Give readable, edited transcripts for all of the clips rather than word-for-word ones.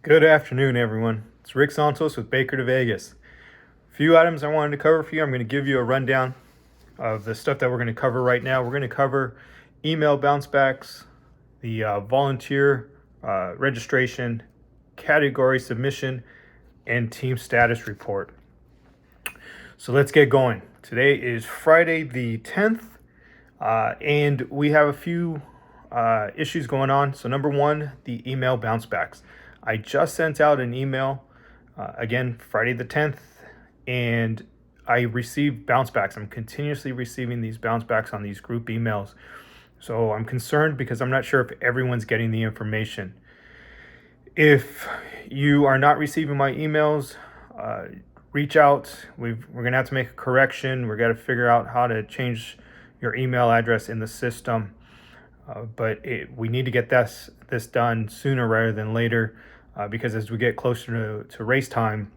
Good afternoon, everyone. It's Rick Santos with B2V. A few items I wanted to cover for you. I'm going to give you a rundown of the stuff that we're going to cover right now. We're going to cover email bounce backs, the volunteer registration, category submission, and team status report. So let's get going. Today is Friday the 10th, and we have a few issues going on. So number one, the email bounce backs. I just sent out an email, again, Friday the 10th, and I received bounce backs. I'm continuously receiving these bounce backs on these group emails. So I'm concerned because I'm not sure if everyone's getting the information. If you are not receiving my emails, reach out. We're going to have to make a correction. We're going to figure out how to change your email address in the system. But we need to get this done sooner rather than later, because as we get closer to race time,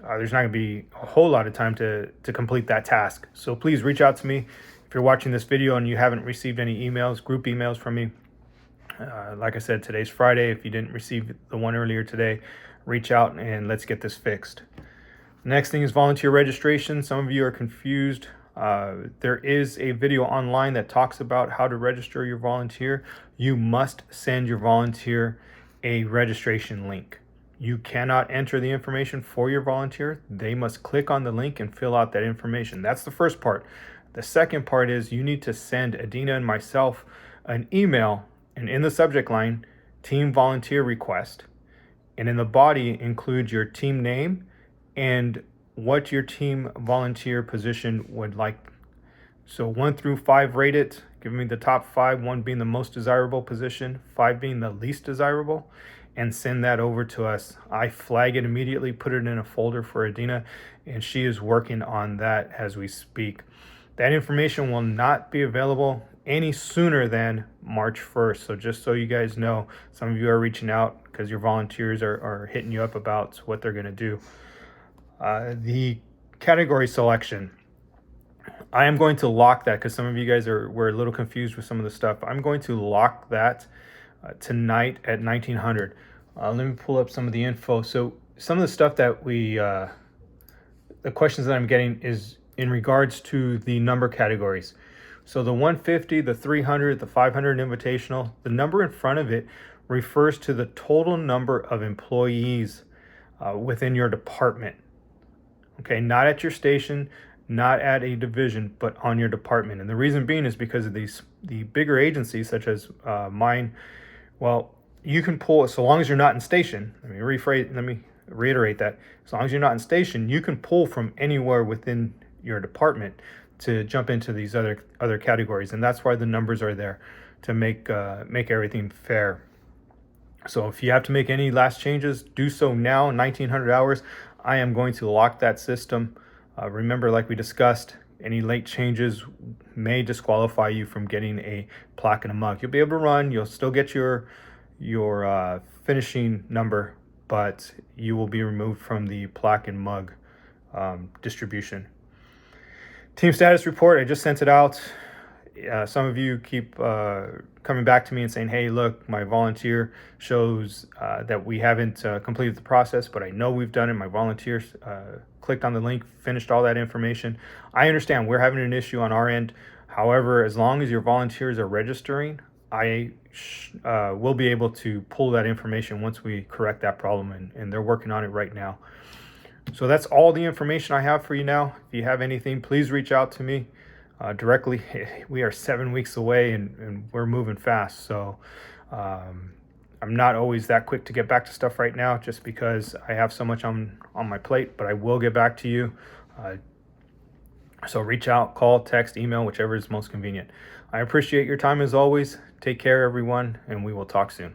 there's not going to be a whole lot of time to complete that task. So please reach out to me if you're watching this video and you haven't received any emails, group emails from me. Like I said, today's Friday. If you didn't receive the one earlier today, reach out and let's get this fixed. Next thing is volunteer registration. Some of you are confused. There is a video online that talks about how to register your volunteer. You must send your volunteer a registration link. You cannot enter the information for your volunteer. They must click on the link and fill out that information. That's the first part. The second part is you need to send Adina and myself an email, and in the subject line, team volunteer request. And in the body, include your team name and what your team volunteer position would like. So 1 through 5, rate it. Give me the top 5, 1 being the most desirable position, 5 being the least desirable, and send that over to us. I flag it immediately, put it in a folder for Adina, and she is working on that as we speak. That information will not be available any sooner than March 1st. So just so you guys know, some of you are reaching out because your volunteers are hitting you up about what they're going to do. The category selection, I am going to lock that because some of you guys were a little confused with some of the stuff. I'm going to lock that tonight at 1900. Let me pull up some of the info. So some of the stuff that the questions that I'm getting is in regards to the number categories. So the 150, the 300, the 500 invitational, the number in front of it refers to the total number of employees within your department. Okay, not at your station, not at a division, but on your department. And the reason being is because of the bigger agencies such as mine. Well, you can pull, so long as you're not in station. Let me reiterate that. As long as you're not in station, you can pull from anywhere within your department to jump into these other categories, and that's why the numbers are there, to make everything fair. So if you have to make any last changes, do so now. 1900 hours. I am going to lock that system. Remember, like we discussed, any late changes may disqualify you from getting a plaque and a mug. You'll be able to run. You'll still get your finishing number, but you will be removed from the plaque and mug distribution. Team status report, I just sent it out. Some of you keep coming back to me and saying, hey, look, my volunteer shows that we haven't completed the process, but I know we've done it. My volunteers clicked on the link, finished all that information. I understand we're having an issue on our end. However, as long as your volunteers are registering, I will be able to pull that information once we correct that problem, and they're working on it right now. So that's all the information I have for you now. If you have anything, please reach out to me directly. We are 7 weeks away and we're moving fast. So I'm not always that quick to get back to stuff right now just because I have so much on my plate, but I will get back to you. So reach out, call, text, email, whichever is most convenient. I appreciate your time as always. Take care, everyone, and we will talk soon.